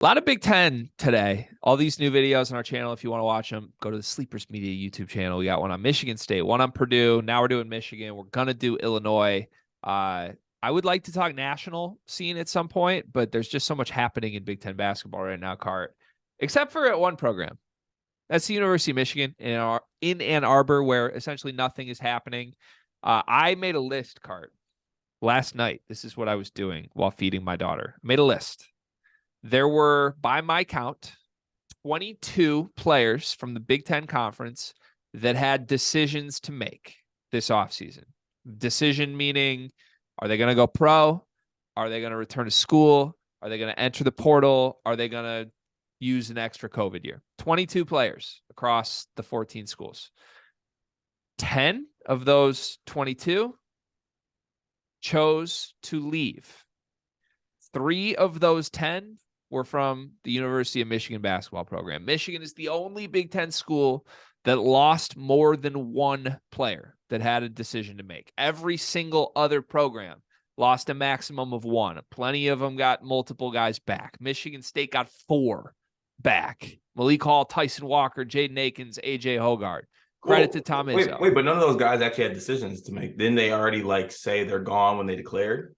A lot of Big Ten today. All these new videos on our channel. If you want to watch them, go to the Sleepers Media YouTube channel. We got one on Michigan State, one on Purdue. Now we're doing Michigan. We're going to do Illinois. I would like to talk national scene at some point, but there's just so much happening in Big Ten basketball right now, Cart, except for at one program. That's the University of Michigan in Ann Arbor, where essentially nothing is happening. I made a list, Cart, last night. This is what I was doing while feeding my daughter. Made a list. There were, by my count, 22 players from the Big Ten Conference that had decisions to make this offseason. Decision meaning, are they going to go pro? Are they going to return to school? Are they going to enter the portal? Are they going to use an extra COVID year? 22 players across the 14 schools. 10 of those 22 chose to leave. 3 of those 10 were from the University of Michigan basketball program. Michigan is the only Big Ten school that lost more than one player that had a decision to make. Every single other program lost a maximum of one. Plenty of them got multiple guys back. Michigan State got 4 back. Malik Hall, Tyson Walker, Jaden Akins, AJ Hoggard. Credit to Tom Izzo. Wait, but none of those guys actually had decisions to make. Didn't they already say they're gone when they declared?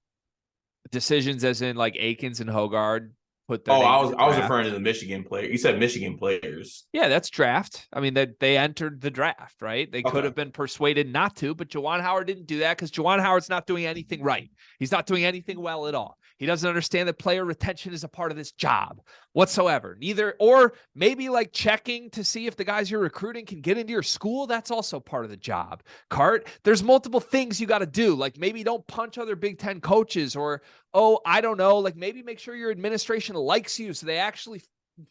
Decisions as in Akins and Hoggard put their I was referring to the Michigan player. You said Michigan players. Yeah, that's draft. I mean, they entered the draft, right? They could have been persuaded not to, but Juwan Howard didn't do that because Juwan Howard's not doing anything right. He's not doing anything well at all. He doesn't understand that player retention is a part of this job whatsoever. Or maybe checking to see if the guys you're recruiting can get into your school. That's also part of the job. Cart, there's multiple things you got to do. Maybe don't punch other Big Ten coaches or, I don't know, maybe make sure your administration likes you so they actually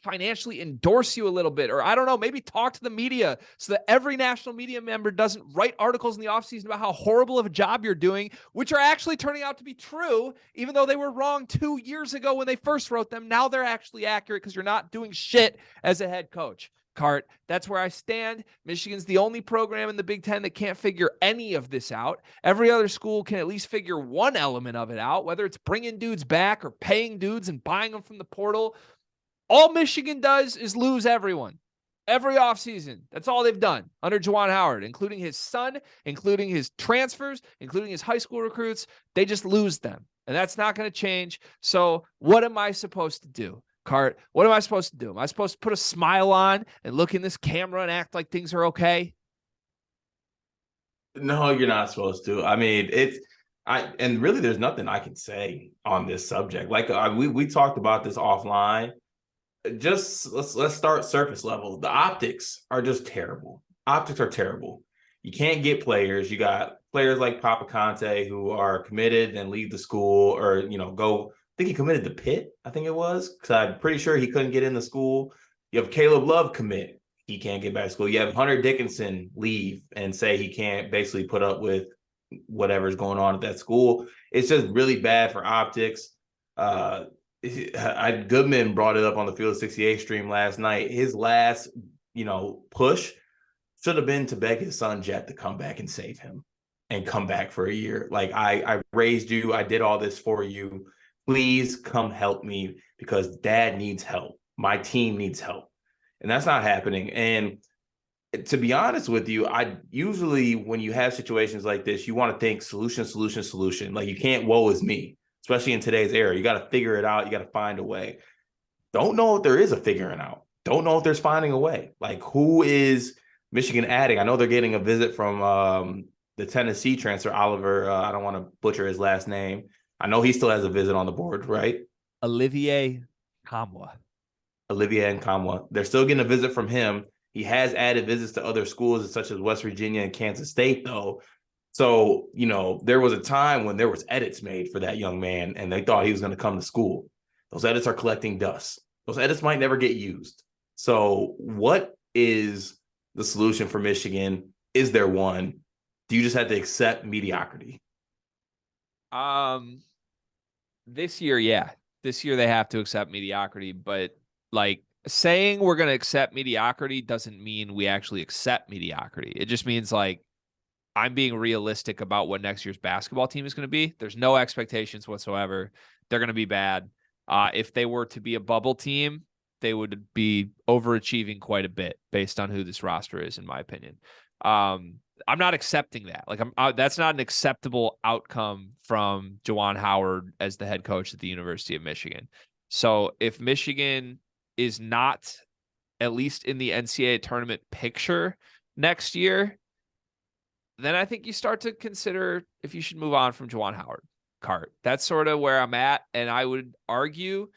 financially endorse you a little bit, or I don't know, maybe talk to the media so that every national media member doesn't write articles in the offseason about how horrible of a job you're doing, which are actually turning out to be true, even though they were wrong 2 years ago when they first wrote them. Now they're actually accurate because you're not doing shit as a head coach. Cart, that's where I stand. Michigan's the only program in the Big Ten that can't figure any of this out. Every other school can at least figure one element of it out, whether it's bringing dudes back or paying dudes and buying them from the portal. All Michigan does is lose everyone. Every offseason. That's all they've done under Juwan Howard, including his son, including his transfers, including his high school recruits. They just lose them. And that's not going to change. So what am I supposed to do? Cart, what am I supposed to do? Am I supposed to put a smile on and look in this camera and act like things are okay? No, you're not supposed to. I mean, and really there's nothing I can say on this subject. We talked about this offline. Just let's start surface level. The optics are just terrible. Optics are terrible. You can't get players. You got players like Papa Conte who are committed and leave the school, or go. I think he committed to Pitt. I think it was, because I'm pretty sure he couldn't get in the school. You have Caleb Love commit. He can't get back to school. You have Hunter Dickinson leave and say he can't basically put up with whatever's going on at that school. It's just really bad for optics. Goodman brought it up on the Field 68 stream last night. His last, push should have been to beg his son Jet to come back and save him and come back for a year. I raised you. I did all this for you. Please come help me because dad needs help. My team needs help. And that's not happening. And to be honest with you, I usually, when you have situations like this, you want to think solution. You can't woe is me. Especially in today's era, you got to figure it out. You got to find a way. Don't know if there is a figuring out. Don't know if there's finding a way. Who is Michigan adding? I know they're getting a visit from the Tennessee transfer, Oliver. I don't want to butcher his last name. I know he still has a visit on the board, right? Olivier Nkamhoua. They're still getting a visit from him. He has added visits to other schools such as West Virginia and Kansas State, though. So, there was a time when there was edits made for that young man and they thought he was going to come to school. Those edits are collecting dust. Those edits might never get used. So what is the solution for Michigan? Is there one? Do you just have to accept mediocrity? This year, yeah. This year they have to accept mediocrity, but saying we're going to accept mediocrity doesn't mean we actually accept mediocrity. It just means I'm being realistic about what next year's basketball team is going to be. There's no expectations whatsoever. They're going to be bad. If they were to be a bubble team, they would be overachieving quite a bit based on who this roster is, in my opinion. I'm not accepting that. Like, that's not an acceptable outcome from Juwan Howard as the head coach at the University of Michigan. So if Michigan is not at least in the NCAA tournament picture next year, then I think you start to consider if you should move on from Juwan Howard. Cart. That's sort of where I'm at. And I would argue,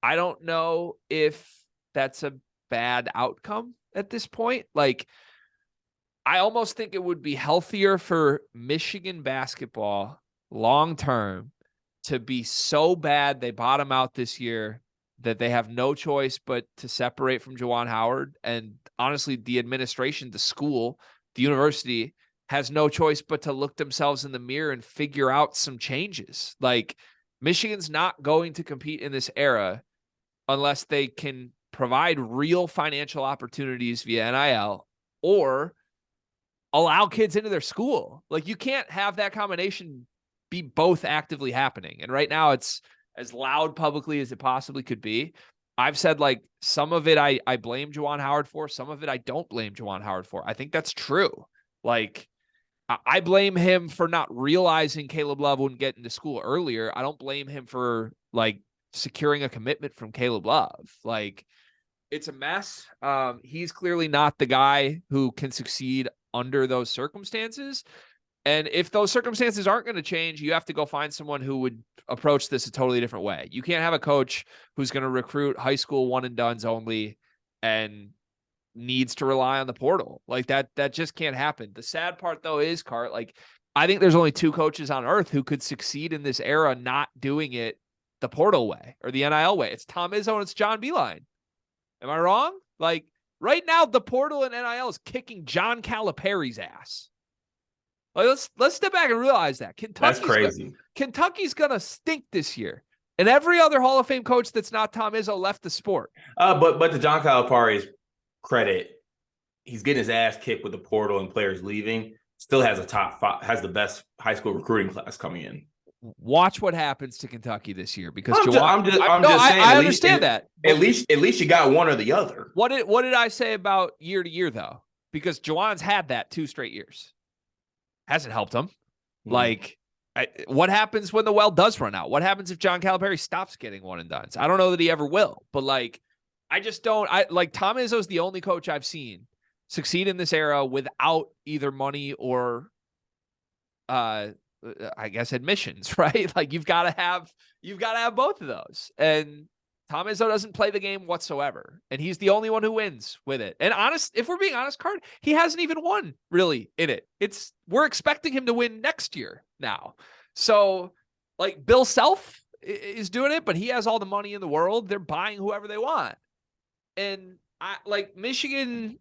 I don't know if that's a bad outcome at this point. Like, I almost think it would be healthier for Michigan basketball long-term to be so bad they bottom out this year that they have no choice but to separate from Juwan Howard. And honestly, the administration, the school, the university has no choice but to look themselves in the mirror and figure out some changes. Like, Michigan's not going to compete in this era unless they can provide real financial opportunities via NIL or allow kids into their school. Like, you can't have that combination be both actively happening. And right now it's as loud publicly as it possibly could be. I've said, like, some of it I blame Juwan Howard for, some of it I don't blame Juwan Howard for. I think that's true. Like, I blame him for not realizing Caleb Love wouldn't get into school earlier. I don't blame him for, like, securing a commitment from Caleb Love. Like, it's a mess. He's clearly not the guy who can succeed under those circumstances. And if those circumstances aren't going to change, you have to go find someone who would approach this a totally different way. You can't have a coach who's going to recruit high school one and dones only and needs to rely on the portal. Like, that just can't happen. The sad part, though, is, Cart, like, I think there's only two coaches on earth who could succeed in this era not doing it the portal way or the NIL way. It's Tom Izzo and it's John Beilein. Am I wrong? Like, right now, the portal and NIL is kicking John Calipari's ass. Like, let's step back and realize that That's crazy. Kentucky's gonna stink this year, and every other Hall of Fame coach that's not Tom Izzo left the sport. But to John Calipari's credit, he's getting his ass kicked with the portal and players leaving. Still has has the best high school recruiting class coming in. Watch what happens to Kentucky this year, because I'm just saying. I understand that. At least you got one or the other. What did I say about year to year, though? Because Juwan's had that 2 straight years. Hasn't helped him. Like, what happens when the well does run out? What happens if John Calipari stops getting one and dones? I don't know that he ever will, but, like, I just don't. Tom Izzo's the only coach I've seen succeed in this era without either money or, I guess, admissions, right? Like, you've got to have both of those. And Tom Izzo doesn't play the game whatsoever. And he's the only one who wins with it. And if we're being honest, Card, he hasn't even won really in it. We're expecting him to win next year now. So, like, Bill Self is doing it, but he has all the money in the world. They're buying whoever they want. And Michigan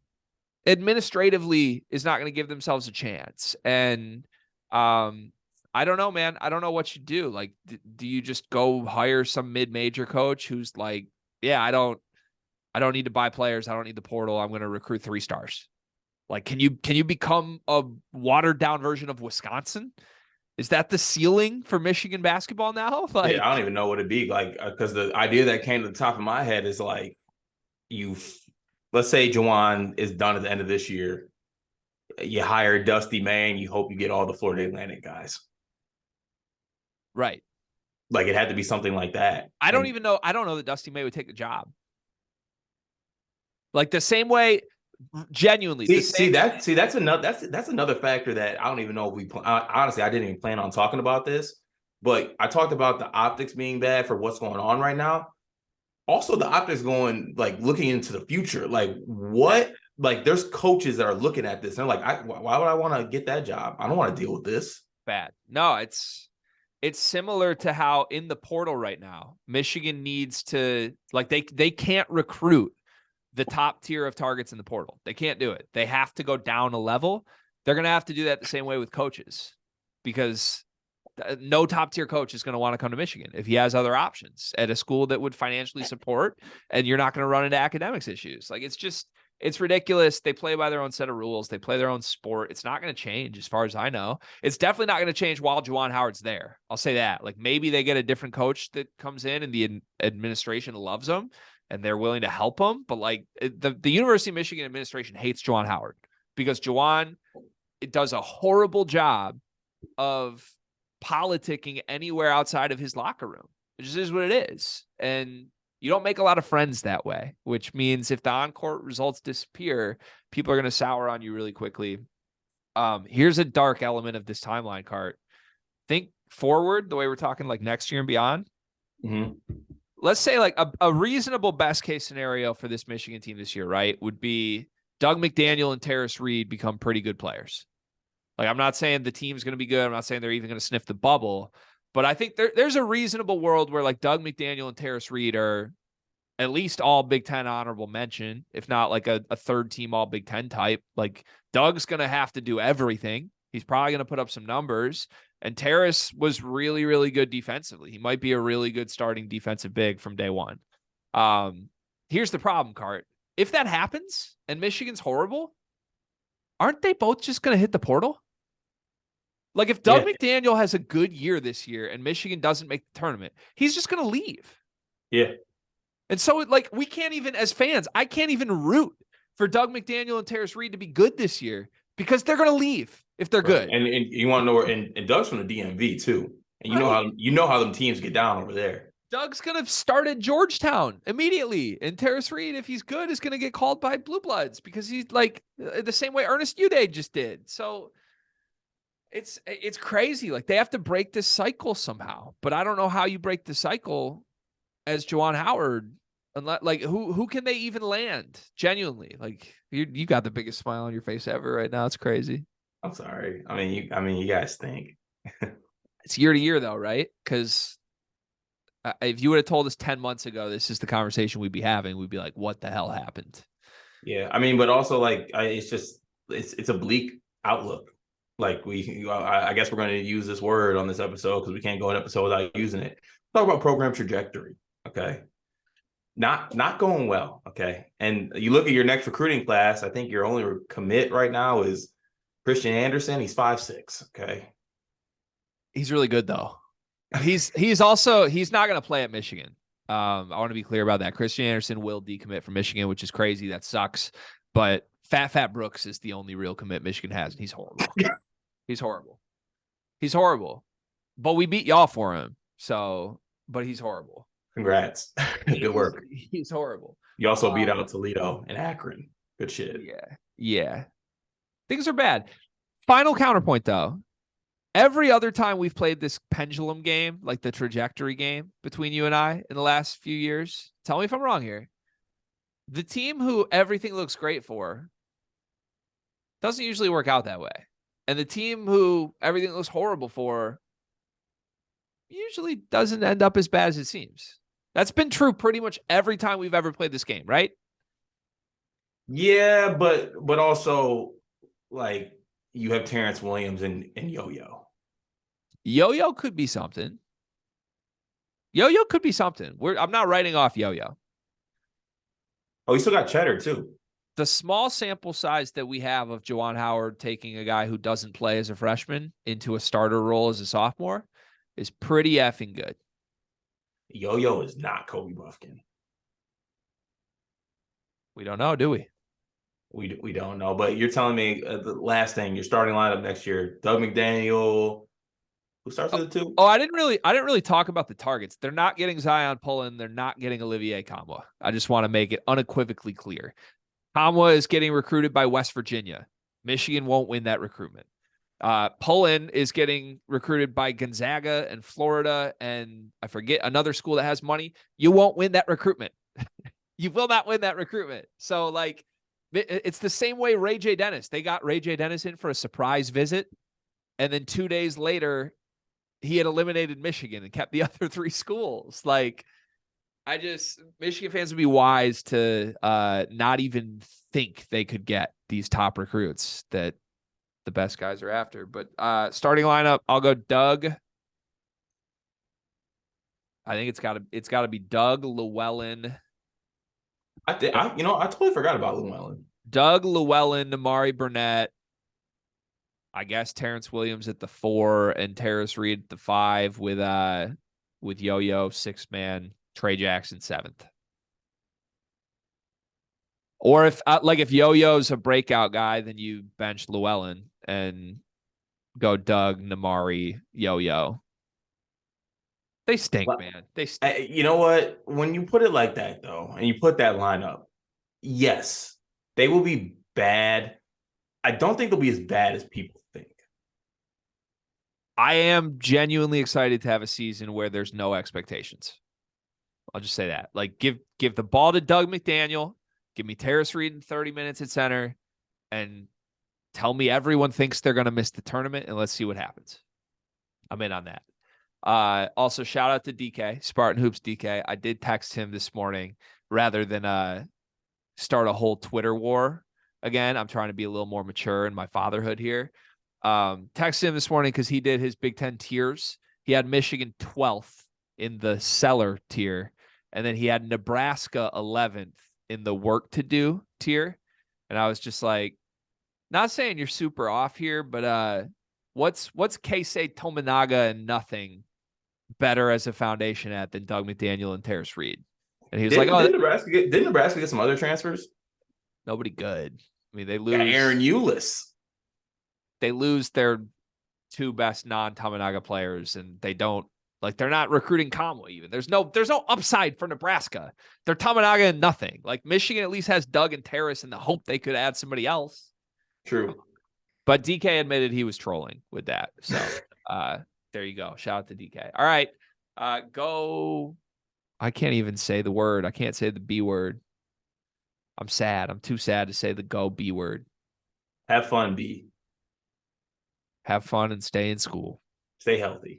administratively is not going to give themselves a chance. And, I don't know, man. I don't know what you do. Like, do you just go hire some mid-major coach who's like, yeah, I don't need to buy players. I don't need the portal. I'm going to recruit 3 stars. Like, can you become a watered down version of Wisconsin? Is that the ceiling for Michigan basketball now? Like, yeah, I don't even know what it'd be like, because the idea that came to the top of my head is, like, let's say Juwan is done at the end of this year. You hire Dusty May and you hope you get all the Florida Atlantic guys. Right. Like, it had to be something like that. I don't know that Dusty May would take the job. Like, the same way, genuinely. That's another factor that I don't even know if honestly, I didn't even plan on talking about this, but I talked about the optics being bad for what's going on right now. Also, the optics looking into the future. Like, what? Like, there's coaches that are looking at this and they're like, why would I want to get that job? I don't want to deal with this. Bad. No, it's similar to how in the portal right now, Michigan needs to, like, they can't recruit the top tier of targets in the portal. They can't do it. They have to go down a level. They're going to have to do that the same way with coaches, because no top tier coach is going to want to come to Michigan if he has other options at a school that would financially support, and you're not going to run into academics issues. Like, it's just, It's ridiculous. They play by their own set of rules. They play their own sport. It's not going to change as far as I know. It's definitely not going to change while Juwan Howard's there. I'll say that. Like maybe they get a different coach that comes in and the administration loves him and they're willing to help him. But like the University of Michigan administration hates Juwan Howard because Juwan does a horrible job of politicking anywhere outside of his locker room. It just is what it is. And you don't make a lot of friends that way, which means if the on-court results disappear, people are going to sour on you really quickly. Here's a dark element of this timeline, Cart. Think forward the way we're talking like next year and beyond. Mm-hmm. Let's say like a reasonable best case scenario for this Michigan team this year, right, would be Doug McDaniel and Terrace Reed become pretty good players. Like, I'm not saying the team's going to be good. I'm not saying they're even going to sniff the bubble. But I think there's a reasonable world where, like, Doug McDaniel and Terrace Reed are at least all Big Ten honorable mention, if not, like, a third-team all Big Ten type. Like, Doug's going to have to do everything. He's probably going to put up some numbers. And Terrace was really, really good defensively. He might be a really good starting defensive big from day one. Here's the problem, Cart. If that happens and Michigan's horrible, aren't they both just going to hit the portal? Like if Doug McDaniel has a good year this year and Michigan doesn't make the tournament, he's just going to leave. Yeah. And so like we can't even, as fans, I can't even root for Doug McDaniel and Terrace Reed to be good this year because they're going to leave if they're good. And you want to know where, and Doug's from the DMV too. And you know how them teams get down over there. Doug's going to start at Georgetown immediately. And Terrace Reed, if he's good, is going to get called by Blue Bloods because he's like the same way Ernest Uday just did. So it's crazy. Like they have to break this cycle somehow, but I don't know how you break the cycle as Juwan Howard. Unless, like who can they even land genuinely? Like you got the biggest smile on your face ever right now. It's crazy. I'm sorry. I mean, you guys think it's year to year though, right? Because if you would have told us 10 months ago, this is the conversation we'd be having, we'd be like, what the hell happened? Yeah. I mean, but also like, it's a bleak outlook. Like I guess we're going to use this word on this episode because we can't go an episode without using it. Talk about program trajectory. Okay. Not going well. Okay. And you look at your next recruiting class, I think your only commit right now is Christian Anderson. He's 5'6". Okay. He's really good though. He's not going to play at Michigan. I want to be clear about that. Christian Anderson will decommit from Michigan, which is crazy. That sucks. But Fat Brooks is the only real commit Michigan has, and he's horrible. He's horrible. But we beat y'all for him. So, but he's horrible. Congrats. Good work. He's horrible. You also beat out Toledo and Akron. Good shit. Yeah. Things are bad. Final counterpoint, though. Every other time we've played this pendulum game, like the trajectory game between you and I in the last few years, tell me if I'm wrong here. The team who everything looks great for doesn't usually work out that way. And the team who everything looks horrible for usually doesn't end up as bad as it seems. That's been true pretty much every time we've ever played this game, right? Yeah, but also like you have Terrence Williams and Yo-Yo. Yo-Yo could be something. I'm not writing off Yo-Yo. Oh, you still got Cheddar too. The small sample size that we have of Juwan Howard taking a guy who doesn't play as a freshman into a starter role as a sophomore is pretty effing good. Yo-Yo is not Kobe Buffkin. We don't know, do we? We don't know, but you're telling me the last thing, your starting lineup next year, Doug McDaniel, who starts with the two? Oh, I didn't really talk about the targets. They're not getting Zion Pullen. They're not getting Olivier Kamwa. I just want to make it unequivocally clear. Kamwa is getting recruited by West Virginia. Michigan won't win that recruitment. Pullen is getting recruited by Gonzaga and Florida, and I forget another school that has money. You won't win that recruitment. You will not win that recruitment. So, like, it's the same way Ray J. Dennis. They got Ray J. Dennis in for a surprise visit, and then 2 days later, he had eliminated Michigan and kept the other three schools. Like, Michigan fans would be wise to not even think they could get these top recruits that the best guys are after. But starting lineup, I'll go Doug. I think it's got to be Doug, Llewellyn, I totally forgot about Llewellyn. Doug Llewellyn, Amari Burnett, I guess Terrence Williams at the 4 and Terrace Reed at the 5 with Yo-Yo 6-man, Trey Jackson 7th. Or if Yo-Yo's a breakout guy, then you bench Llewellyn and go Doug, Namari, Yo-Yo. They stink, man. They stink. You know what? When you put it like that, though, and you put that lineup, yes, they will be bad. I don't think they'll be as bad as people think. I am genuinely excited to have a season where there's no expectations. I'll just say that. Like, give the ball to Doug McDaniel. Give me Terrace Reed in 30 minutes at center and tell me everyone thinks they're going to miss the tournament, and let's see what happens. I'm in on that. Also, shout out to DK, Spartan Hoops DK. I did text him this morning rather than start a whole Twitter war again. I'm trying to be a little more mature in my fatherhood here. Texted him this morning because he did his Big Ten tiers. He had Michigan 12th in the seller tier, and then he had Nebraska 11th in the work to do tier. And I was just like, not saying you're super off here, but what's Keisei Tominaga and nothing better as a foundation at than Doug McDaniel and Terrace Reed? And he was like, didn't Nebraska get some other transfers? Nobody good. I mean, they lose Aaron Eulis. They lose their 2 best non-Tominaga players, and they're not recruiting Conway even. There's no upside for Nebraska. They're Tominaga and nothing. Like, Michigan at least has Doug and Terrace in the hope they could add somebody else. True. But DK admitted he was trolling with that. So there you go. Shout out to DK. All right. Go. I can't even say the word. I can't say the B word. I'm sad. I'm too sad to say the go B word. Have fun, B. Have fun and stay in school. Stay healthy.